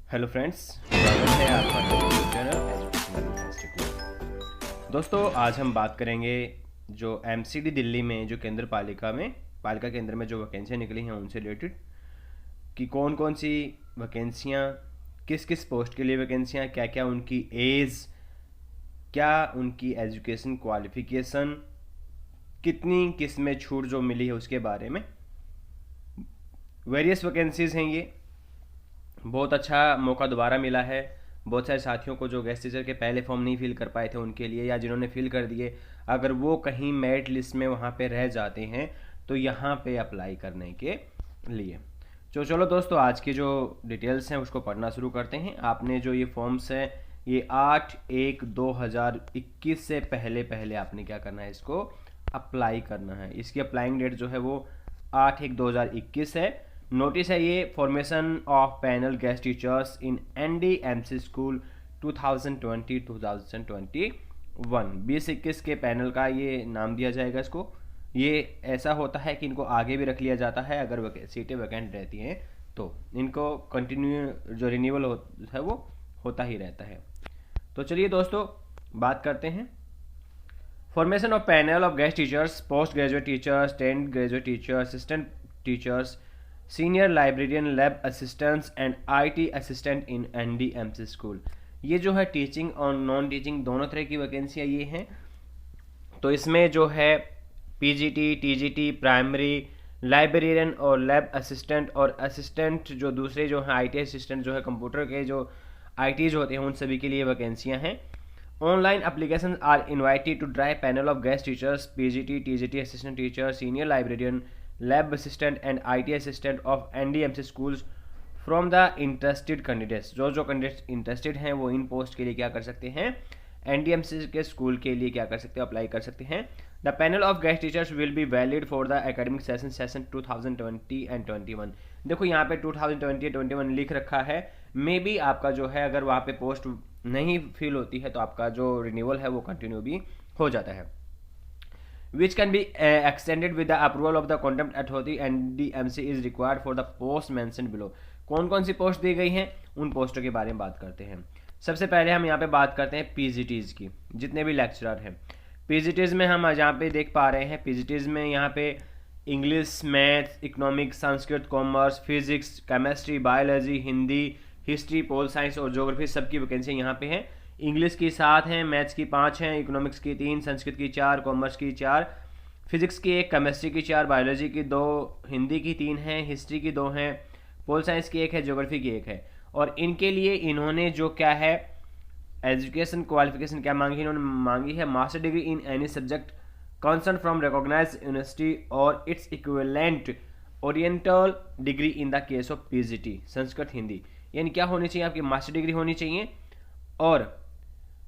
Hello friends, स्वागत है आपका यूट्यूब चैनल एजुकेशन फैंटास्टिक में। दोस्तों, आज हम बात करेंगे जो एमसीडी दिल्ली में जो केंद्र पालिका केंद्र में जो वैकेंसियाँ निकली हैं उनसे रिलेटेड कि कौन कौन सी वैकेंसियाँ, किस किस पोस्ट के लिए वैकेंसियाँ, क्या क्या उनकी एज, क्या उनकी एजुकेशन क्वालिफिकेशन, कितनी किस में छूट जो मिली है उसके बारे में। वेरियस वैकेंसीज़ हैं ये। बहुत अच्छा मौका दोबारा मिला है बहुत सारे साथियों को जो गेस्ट टीचर के पहले फॉर्म नहीं फिल कर पाए थे उनके लिए, या जिन्होंने फिल कर दिए, अगर वो कहीं मेरिट लिस्ट में वहाँ पे रह जाते हैं तो यहाँ पे अप्लाई करने के लिए। तो चलो दोस्तों, आज की जो डिटेल्स हैं उसको पढ़ना शुरू करते हैं। आपने जो ये फॉर्म्स हैं ये 8/1/2021 से पहले पहले आपने क्या करना है, इसको अप्लाई करना है। इसकी अप्लाइंग डेट जो है वो 8/1/2021 है। नोटिस है ये, formation of panel guest teachers in NDMC school 2020-2021 2021 के पैनल का ये नाम दिया जाएगा इसको। ये ऐसा होता है कि इनको आगे भी रख लिया जाता है अगर सीटें वैकेंट रहती हैं तो इनको कंटिन्यू जो रिन्यूअल है वो होता ही रहता है। तो चलिए दोस्तों बात करते हैं। Formation of panel of guest teachers, post graduate teachers, tenth graduate teachers, assistant teachers, senior librarian, lab assistants and IT assistant in NDMC school. ये जो है टीचिंग और नॉन टीचिंग दोनों तरह की वैकेंसियाँ ये हैं। तो इसमें जो है PGT, TGT, प्राइमरी, लाइब्रेरियन और लैब असिस्टेंट और असिस्टेंट जो दूसरे जो हैं IT असिस्टेंट जो है कंप्यूटर के जो ITs होते हैं उन सभी के लिए वैकेंसियाँ हैं। Online application are invited to drive panel of guest teachers, PGT, TGT assistant teacher, senior librarian, lab assistant and IT assistant of NDMC schools from the interested candidates. जो कैंडिडेट्स इंटरेस्टेड हैं वो इन पोस्ट के लिए क्या कर सकते हैं, NDMC के स्कूल के लिए क्या कर सकते हैं, अप्लाई कर सकते हैं। The panel of guest teachers will be valid for the academic session 2020 and 21। देखो यहाँ पे 2020 21 लिख रखा है। मे बी आपका जो है अगर वहाँ पे पोस्ट नहीं फिल होती है तो आपका जो रिन्यूअल है वो कंटिन्यू भी हो जाता है। which can be extended with the approval of the contempt authority NDMC is required for the post mentioned below। कौन कौन सी पोस्ट दी गई हैं उन पोस्टों के बारे में बात करते हैं। सबसे पहले हम यहाँ पे बात करते हैं PGTs की। जितने भी लेक्चरर हैं PGTs में हम यहाँ पे देख पा रहे हैं, PGTs में यहाँ पे English, math, economics, Sanskrit, commerce, physics, chemistry, biology, Hindi, history, pol science और ज्योग्राफी सबकी वैकेंसी यहाँ पे हैं। इंग्लिश की 7 हैं, मैथ्स की 5 हैं, इकोनॉमिक्स की 3, संस्कृत की 4, कॉमर्स की 4, फिजिक्स की 1, केमिस्ट्री की 4, बायोलॉजी की 2, हिंदी की 3 हैं, हिस्ट्री की 2 हैं, पोल साइंस की 1 है, ज्योग्राफी की 1 है। और इनके लिए इन्होंने जो क्या है एजुकेशन क्वालिफिकेशन क्या मांगी है, इन्होंने मांगी है master degree in any subject concern from recognised university और its equivalent oriental degree in the case of PGT Sanskrit Hindi. यानी क्या होनी चाहिए, आपकी मास्टर डिग्री होनी चाहिए और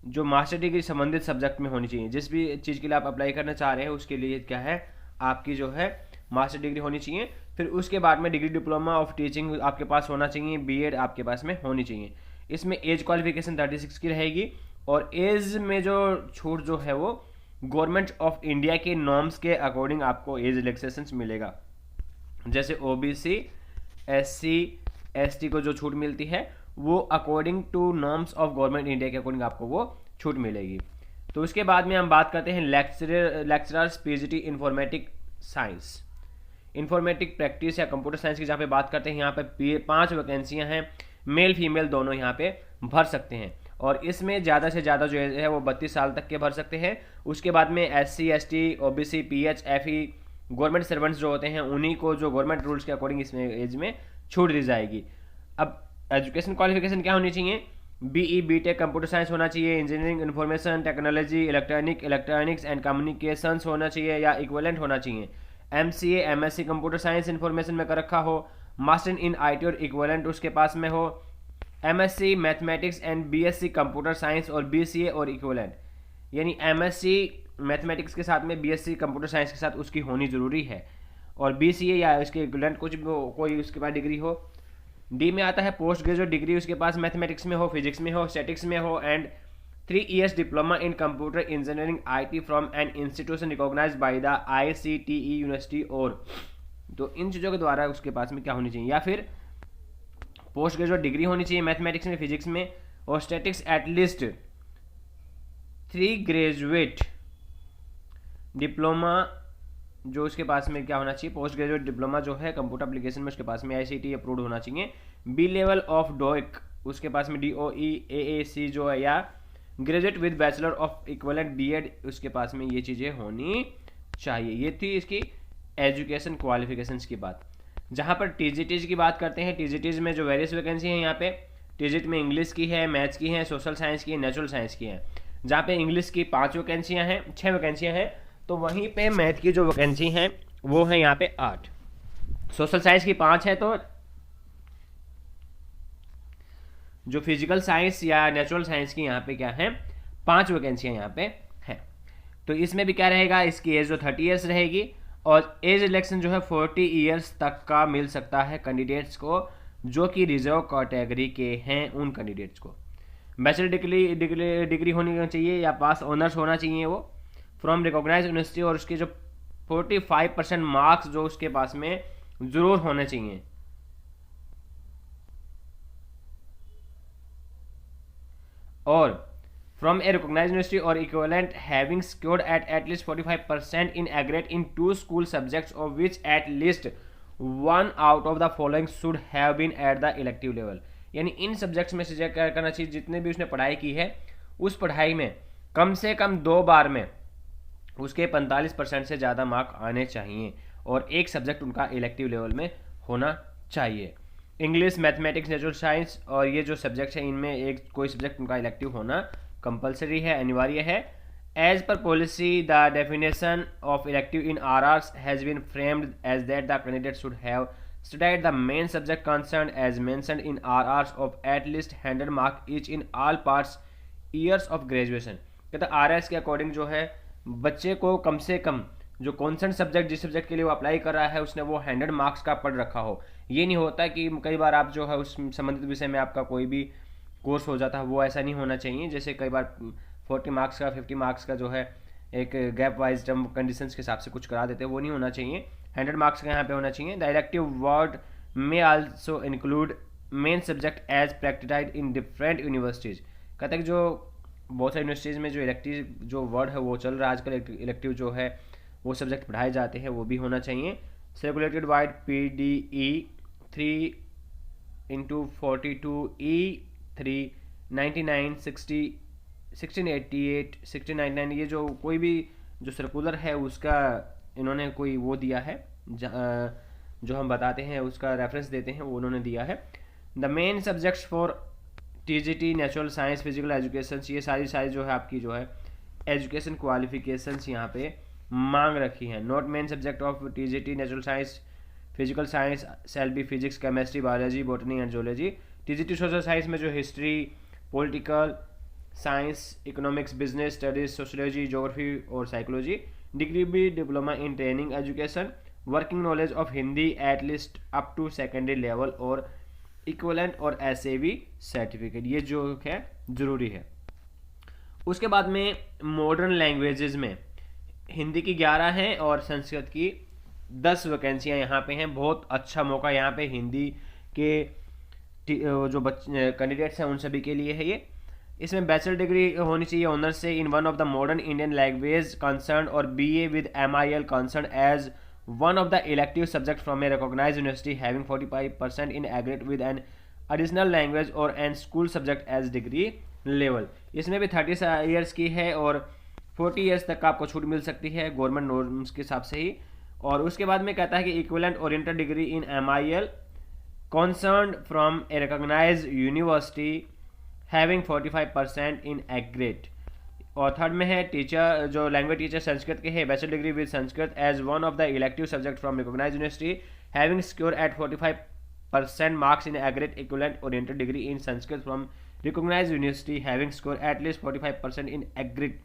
जो मास्टर डिग्री संबंधित सब्जेक्ट में होनी चाहिए। जिस भी चीज़ के लिए आप अप्लाई करना चाह रहे हैं उसके लिए क्या है, आपकी जो है मास्टर डिग्री होनी चाहिए। फिर उसके बाद में डिग्री डिप्लोमा ऑफ टीचिंग आपके पास होना चाहिए, BEd आपके पास में होनी चाहिए। इसमें एज क्वालिफिकेशन 36 की रहेगी और एज में जो छूट जो है वो गवर्नमेंट ऑफ इंडिया के नॉर्म्स के अकॉर्डिंग आपको एज रिलैक्सेशन मिलेगा। जैसे OBC, SC, ST को जो छूट मिलती है वो according to norms of government India के अकॉर्डिंग आपको वो छूट मिलेगी। तो उसके बाद में हम बात करते हैं lecturers PGT informatic science, informatic practice या कंप्यूटर साइंस की जहाँ पे बात करते हैं। यहाँ पे 5 वैकेंसियाँ हैं, मेल फीमेल दोनों यहाँ पे भर सकते हैं और इसमें ज़्यादा से ज़्यादा जो है वो 32 साल तक के भर सकते हैं। उसके बाद में SC, ST, OBC, PH, FE government servants जो होते हैं उन्हीं को जो गवर्नमेंट रूल्स के अकॉर्डिंग इसमें एज में छूट दी जाएगी। अब एजुकेशन क्वालिफिकेशन क्या होनी चाहिए, BE, BTech कंप्यूटर साइंस होना चाहिए, engineering information technology, electronics and communications होना चाहिए या इक्विवेलेंट होना चाहिए। MCA, MSc computer science information में कर रखा हो, मास्टर इन IT और इक्विवेलेंट उसके पास में हो, MSc mathematics and BSc computer science और BCA और इक्विवेलेंट। यानी MSc मैथमेटिक्स के साथ में BSc कंप्यूटर साइंस के साथ उसकी होनी ज़रूरी है और BCA या इसके इक्विवेलेंट कुछ कोई उसके पास डिग्री हो। D में आता है पोस्ट ग्रेजुएट डिग्री उसके पास मैथमेटिक्स में हो, फिजिक्स में हो, स्टैटिक्स में हो and 3 years diploma in computer engineering IT from an institution recognised by the ICTE university. और तो इन चीज़ों के द्वारा उसके पास में क्या होनी चाहिए, या फिर पोस्ट ग्रेजुएट डिग्री होनी चाहिए मैथमेटिक्स में, फिजिक्स में, और स्टैटिक्स एटलीस्ट 3 ग्रेजुएट डिप्लोमा जो उसके पास में क्या होना चाहिए, पोस्ट ग्रेजुएट डिप्लोमा जो है कंप्यूटर एप्लीकेशन में उसके पास में ICT अप्रूव्ड होना चाहिए। बी लेवल ऑफ डोइक उसके पास में DOE AAC जो है, या graduate with bachelor of equivalent BEd उसके पास में ये चीज़ें होनी चाहिए। ये थी इसकी एजुकेशन क्वालिफिकेशंस की बात। जहाँ पर TGTs की बात करते हैं, TGTs में जो वेरियस वैकेंसी है यहाँ पे TGT में इंग्लिश की है, मैथ्स की है, सोशल साइंस की है, नेचुरल साइंस की है। जहाँ पे इंग्लिश की 5 वैकेंसियाँ हैं, 6 वैकेंसियाँ हैं, तो वहीं पे मैथ की जो वैकेंसी हैं वो है यहाँ पे 8, सोशल साइंस की 5 है, तो जो फिजिकल साइंस या नेचुरल साइंस की यहाँ पे क्या है 5 वैकेंसियाँ यहाँ पे हैं। तो इसमें भी क्या रहेगा, इसकी एज जो 30 ईयर्स रहेगी, और एज रिलैक्सेशन जो है 40 ईयर्स तक का मिल सकता है कैंडिडेट्स को जो कि रिजर्व कैटेगरी के हैं उन कैंडिडेट्स को। बैचलर डिग्री होनी चाहिए या पास ऑनर्स होना चाहिए वो फ्रॉम रिकॉग्नाइज यूनिवर्सिटी, और उसके जो 45% मार्क्स जो उसके पास में जरूर होने चाहिए। और फ्रॉम ए रिकॉग्नाइज यूनिवर्सिटी और equivalent having scored at least 45% in aggregate in 2 school subjects of which at least 1 out of the following should have been at the elective level. यानी इन सब्जेक्ट्स में से क्या करना चाहिए, जितने भी उसने पढ़ाई की है उस पढ़ाई में कम से कम 2 बार में उसके 45% से ज़्यादा मार्क आने चाहिए, और एक सब्जेक्ट उनका इलेक्टिव लेवल में होना चाहिए। इंग्लिश, मैथमेटिक्स, नेचुरल साइंस और ये जो सब्जेक्ट्स हैं इनमें एक कोई सब्जेक्ट उनका इलेक्टिव होना कंपलसरी है, अनिवार्य है। As per policy the definition of elective in RRs has been framed as that the candidate should have studied the main subject concerned as mentioned in RRs of at least 100 mark each in all parts years of graduation। कहते हैं RS के according जो है बच्चे को कम से कम जो consent subject जिस सब्जेक्ट के लिए वो अप्लाई कर रहा है उसने वो 100 मार्क्स का पढ़ रखा हो। ये नहीं होता कि कई बार आप जो है उस संबंधित विषय में आपका कोई भी कोर्स हो जाता है, वो ऐसा नहीं होना चाहिए। जैसे कई बार 40 मार्क्स का 50 मार्क्स का जो है एक गैप वाइज टर्म कंडीशंस के हिसाब से कुछ करा देते हैं, वो नहीं होना चाहिए। 100 मार्क्स का यहाँ पे होना चाहिए। The elective word may also include main subject as practised in different universities. कहते हैं कि जो बहुत सारी यूनिवर्सिटीज़ में जो इलेक्टिव जो वर्ड है वो चल रहा है आजकल, इलेक्टिव जो है वो सब्जेक्ट पढ़ाए जाते हैं, वो भी होना चाहिए। सर्कुलेटेड वाइड PDE 3/42E3 99 60 1688 1699, ये जो कोई भी जो सर्कुलर है उसका इन्होंने कोई वो दिया है जो हम बताते हैं उसका रेफरेंस देते हैं, वो उन्होंने दिया है। The main subjects for TGT natural science physical education, ये सारी जो है आपकी जो है एजुकेशन क्वालिफिकेशंस यहाँ पे मांग रखी हैं। Not main subject of TGT natural science physical science shall be physics chemistry biology botany and zoology. TGT social science में जो history political science economics business studies sociology geography और साइकोलॉजी। डिग्री भी diploma in training education working knowledge of Hindi at least up to secondary level और equivalent और SAV certificate, ये जो है ज़रूरी है। उसके बाद में मॉडर्न लैंग्वेजेस में हिंदी की 11 हैं और संस्कृत की 10 वैकेंसियाँ यहाँ पे हैं। बहुत अच्छा मौका यहाँ पे हिंदी के जो कैंडिडेट्स हैं उन सभी के लिए है ये। इसमें बैचलर डिग्री होनी चाहिए ऑनर्स से in one of the modern Indian language concern और BA with MIL concern as one of the elective subject from a recognized university having 45% in aggregate with an additional language or an school subject as degree level। इसमें भी 30 years की है और 40 years तक आपको छूट मिल सकती है गवर्नमेंट नॉर्म्स के हिसाब से ही। और उसके बाद में कहता है कि equivalent oriented degree in MIL concern from a recognised university having 45% in aggregate. और थर्ड में है टीचर जो लैंग्वेज टीचर संस्कृत के है bachelor degree with Sanskrit as one of the elective subject from recognised university having score at 45% marks in aggregate equivalent oriented degree in Sanskrit from recognised university having score at least 45% in aggregate.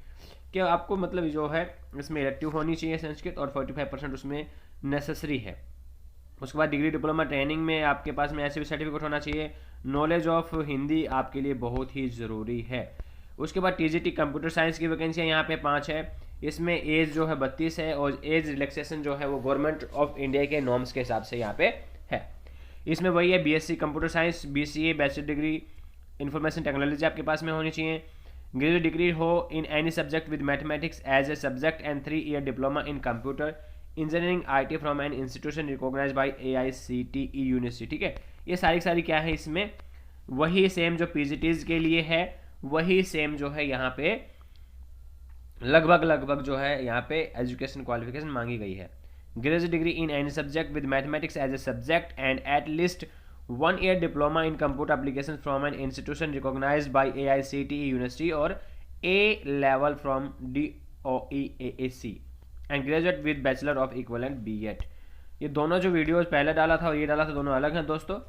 क्या आपको मतलब जो है इसमें elective होनी चाहिए संस्कृत और 45% उसमें नेसेसरी है। उसके बाद डिग्री डिप्लोमा ट्रेनिंग में आपके पास में ऐसे भी सर्टिफिकेट होना चाहिए। नॉलेज ऑफ हिंदी आपके लिए बहुत ही ज़रूरी है। उसके बाद TGT कंप्यूटर साइंस की वैकेंसियाँ यहाँ पे 5 है। इसमें एज जो है 32 है और एज रिलैक्सेशन जो है वो गवर्नमेंट ऑफ इंडिया के नॉर्म्स के हिसाब से यहाँ पे है। इसमें वही है, BSc computer science, BCA bachelor degree information technology आपके पास में होनी चाहिए, ग्रेजुएट डिग्री हो in any subject with mathematics as a subject and 3 year diploma in computer engineering IT from an institution recognise by AICTE university. ठीक है, ये सारी क्या है इसमें, वही सेम जो PGTs के लिए है वही सेम जो है यहाँ पे लगभग जो है यहाँ पे एजुकेशन क्वालिफिकेशन मांगी गई है। Graduate degree in any subject with mathematics as a subject and at least 1 year diploma in computer application from an institution recognised by AICTE university और A level from DOE-AAC and graduate with bachelor of equivalent B.Ed। ये दोनों जो videos पहले डाला था और ये डाला था दोनों अलग हैं दोस्तों।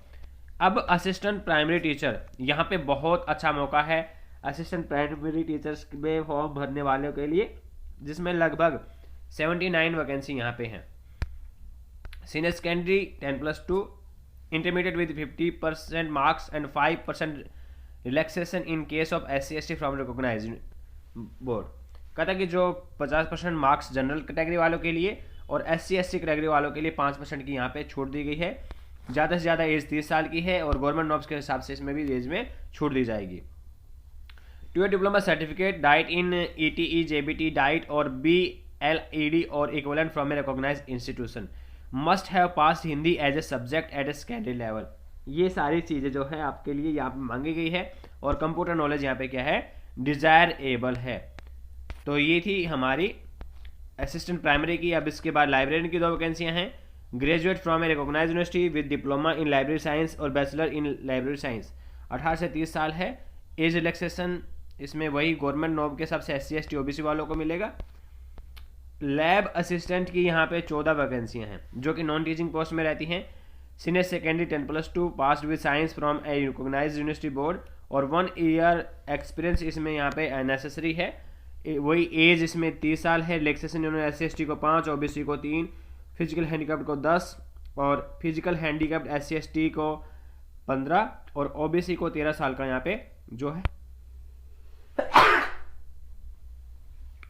अब असिस्टेंट प्राइमरी टीचर, यहाँ पे बहुत अच्छा मौका है असिस्टेंट प्राइमरी टीचर्स में फॉर्म भरने वालों के लिए, जिसमें लगभग 79 वैकेंसी यहाँ पे हैं। Senior secondary 10+2, intermediate with 50% marks and 5% relaxation in case of SC/ST from recognise board. कहता कि जो 50% मार्क्स जनरल कैटेगरी वालों के लिए और SC/ST कैटेगरी वालों के लिए 5% की यहाँ पे छूट दी गई है। ज़्यादा से ज़्यादा एज 30 साल की है और गवर्नमेंट नॉर्म्स के हिसाब से इसमें भी एज में छूट दी जाएगी। 2 diploma certificate DIET in ETE JBT DIET और BLED और equivalent from a recognised institution, must have pass Hindi as a subject at a secondary level. ये सारी चीज़ें जो है आपके लिए यहाँ पे मांगी गई है और कंप्यूटर नॉलेज यहाँ पे क्या है, डिजायरेबल है। तो ये थी हमारी असिस्टेंट प्राइमरी की। अब इसके बाद लाइब्रेरियन की 2 वैकेंसियाँ हैं, graduate from a recognised university with diploma in library science और बैचलर इन लाइब्रेरी साइंस। 18 से 30 साल है। एज रिलैक्सेशन इसमें वही गवर्नमेंट नॉर्म के हिसाब से SC/ST OBC वालों को मिलेगा। लैब असिस्टेंट की यहाँ पे 14 वैकेंसियाँ हैं जो कि नॉन टीचिंग पोस्ट में रहती हैं। Senior secondary 10+2 passed with science from a recognised university board और 1 ईयर एक्सपीरियंस इसमें यहाँ पे नेसेसरी है। वही एज इसमें 30 साल है। रिलैक्सेशन इन्होंने SC/ST को 5, OBC को 3, फिजिकल हैंडीकैप्ड को 10 और फिजिकल हैंडीकैप्ड SC/ST को 15 और OBC को 13 साल का यहाँ पे जो है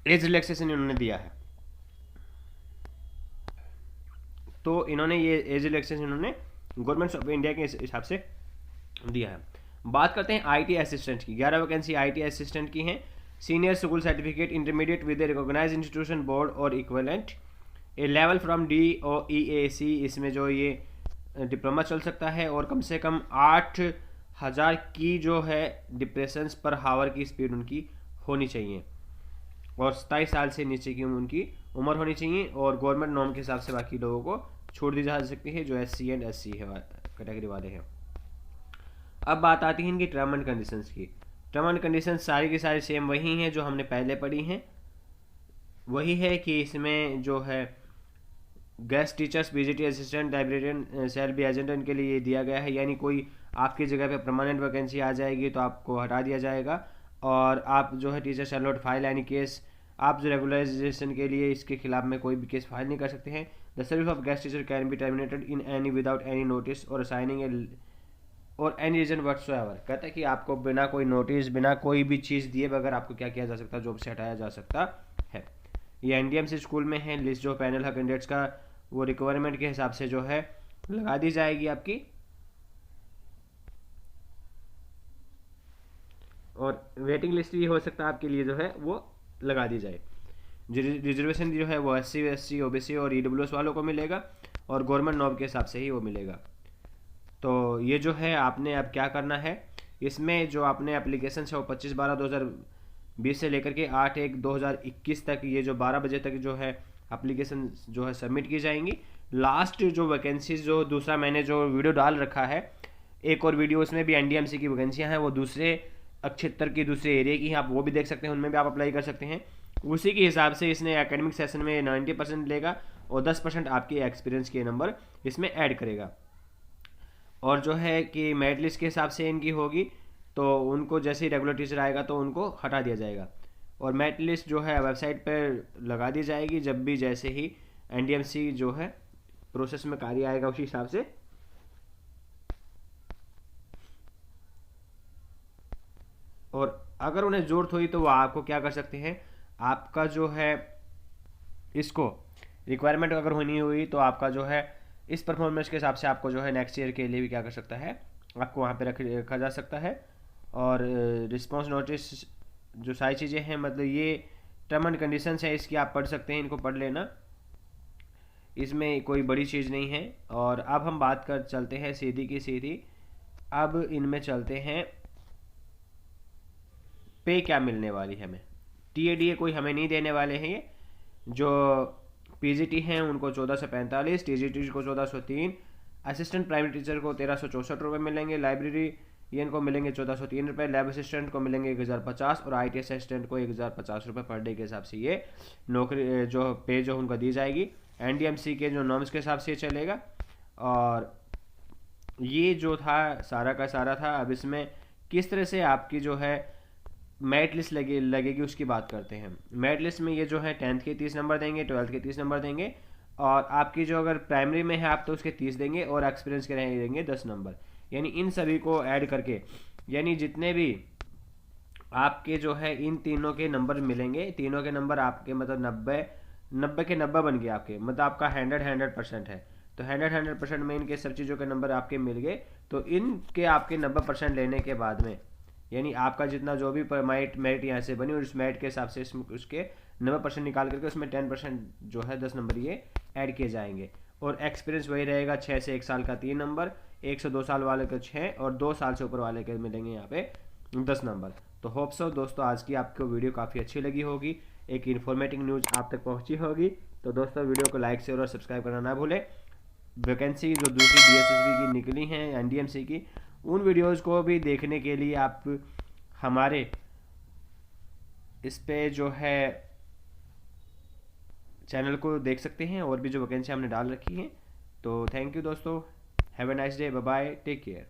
एज रिलैक्सेशन इन्होंने दिया है। तो इन्होंने ये एज रिलैक्सेशन इन्होंने गवर्नमेंट ऑफ इंडिया के हिसाब से दिया है। बात करते हैं IT असिस्टेंट की। 11 वैकेंसी IT असिस्टेंट की हैं। Senior school certificate intermediate with a recognised institution board और equivalent, A level from DOE-AAC, इसमें जो ये डिप्लोमा चल सकता है और कम से कम 8000 की जो है डिप्रेशंस पर हावर की स्पीड उनकी होनी चाहिए और 27 साल से नीचे की उनकी उम्र होनी चाहिए और गवर्नमेंट नॉर्म के हिसाब से बाकी लोगों को छूट दी जा सकती है जो SC एंड SC है कैटेगरी वाले हैं। अब बात आती है इनकी टर्म एंड कंडीशंस की। टर्म एंड कंडीशन सारी की सारी सेम वही हैं जो हमने पहले पढ़ी हैं। वही है कि इसमें जो है guest teachers, BGT assistant, librarian, sale agent इनके लिए दिया गया है, यानी कोई आपकी जगह पे परमानेंट वैकेंसी आ जाएगी तो आपको हटा दिया जाएगा और आप जो है teacher shall not file any case, आप जो रेगुलराइजेशन के लिए इसके खिलाफ में कोई भी केस फाइल नहीं कर सकते हैं। The service of guest teacher can be terminated in any without any notice और असाइनिंग और एनी रीजन व्हाटसोएवर। कहता है कि आपको बिना कोई नोटिस, बिना कोई भी चीज़ दिए बगैर आपको क्या किया जा सकता है, जॉब से हटाया जा सकता है। ये NDMC स्कूल में है। लिस्ट जो पैनल है कैंडिडेट्स का वो रिक्वायरमेंट के हिसाब से जो है लगा दी जाएगी आपकी और वेटिंग लिस्ट भी हो सकता है आपके लिए जो है वो लगा दी जाए। रिजर्वेशन जो है वो SC, SC, OBC और EWS वालों को मिलेगा और गवर्नमेंट नॉर्म के हिसाब से ही वो मिलेगा। तो ये जो है आपने अब क्या करना है, इसमें जो आपने एप्लीकेशन है वो 25/12/2020 से लेकर के 8/1/2021 तक, ये जो 12 बजे तक जो है एप्लीकेशन जो है सबमिट की जाएंगी। लास्ट जो वैकेंसीज जो दूसरा मैंने जो वीडियो डाल रखा है, एक और वीडियो उसमें भी NDMC की वैकेंसियाँ हैं, वो दूसरे क्षेत्र की दूसरे एरिया की हैं, आप वो भी देख सकते हैं, उनमें भी आप अप्लाई कर सकते हैं। उसी के हिसाब से इसने एकेडमिक सेशन में 90% लेगा और 10% आपके एक्सपीरियंस के नंबर इसमें ऐड करेगा। और जो है कि मेरिट लिस्ट के हिसाब से इनकी होगी तो उनको जैसे ही रेगुलर टीचर आएगा तो उनको हटा दिया जाएगा और मेरिट लिस्ट जो है वेबसाइट पर लगा दी जाएगी जब भी जैसे ही NDMC जो है प्रोसेस में कार्य आएगा उसी हिसाब से। और अगर उन्हें ज़रूरत हुई तो वो आपको क्या कर सकते हैं, आपका जो है इसको रिक्वायरमेंट अगर होनी हुई तो आपका जो है इस परफॉर्मेंस के हिसाब से आपको जो है नेक्स्ट ईयर के लिए भी क्या कर सकता है, आपको वहाँ पे रखा जा सकता है। और रिस्पॉन्स नोटिस जो सारी चीज़ें हैं, मतलब ये टर्म एंड कंडीशंस है, इसकी आप पढ़ सकते हैं, इनको पढ़ लेना, इसमें कोई बड़ी चीज़ नहीं है। और अब हम बात कर चलते हैं सीधी की सीधी, अब इनमें चलते हैं पे क्या मिलने वाली है हमें। टीएडीए कोई हमें नहीं देने वाले हैं, ये जो पीजीटी हैं उनको 1445, टीजीटी को 1403, असिस्टेंट प्राइमरी टीचर को 1364 मिलेंगे, लाइब्रेरी ये इनको मिलेंगे 1403 लैब असिस्टेंट को मिलेंगे 1050 और IT असिस्टेंट को 1050 पर डे के हिसाब से ये नौकरी जो पे जो उनको दी जाएगी। NDMC के जो नॉर्म्स के हिसाब से चलेगा। और ये जो था सारा का सारा था। अब इसमें किस तरह से आपकी जो है मेरिट लिस्ट लगेगी उसकी बात करते हैं। मेरिट लिस्ट में ये जो है 10th के 30 नंबर देंगे, 12th के 30 नंबर देंगे, और आपकी जो अगर प्राइमरी में है आप तो उसके 30 देंगे, और एक्सपीरियंस के देंगे 10 नंबर। यानी इन सभी को ऐड करके, यानी जितने भी आपके जो है इन तीनों के नंबर मिलेंगे, तीनों के नंबर आपके मतलब 90 के 90 बन गए आपके, मतलब आपका 100% है। तो 100% में इनके सब चीज़ों के नंबर आपके मिल गए, तो इनके आपके 90% लेने के बाद में, यानी आपका जितना जो भी मेरिट यहाँ से बनी, और उस मेरिट के हिसाब से उसके 90% निकाल करके उसमें 10% जो है 10 नंबर ये ऐड किए जाएंगे। और एक्सपीरियंस वही रहेगा, 6 से 1 साल का 3 नंबर, 1 से 2 साल वाले के 6, और 2 साल से ऊपर वाले के मिलेंगे यहाँ पे 10 नंबर। तो होप सो दोस्तों आज की आपको वीडियो काफ़ी अच्छी लगी होगी, एक इन्फॉर्मेटिव न्यूज़ आप तक पहुँची होगी। तो दोस्तों वीडियो को लाइक शेयर और सब्सक्राइब करना ना भूलें। वैकेंसी जो दूसरी DSSB की निकली हैं, NDMC की, उन वीडियोज़ को भी देखने के लिए आप हमारे इस पे जो है चैनल को देख सकते हैं, और भी जो वैकेंसी हमने डाल रखी हैं। तो थैंक यू दोस्तों, have a nice day, bye bye, take care.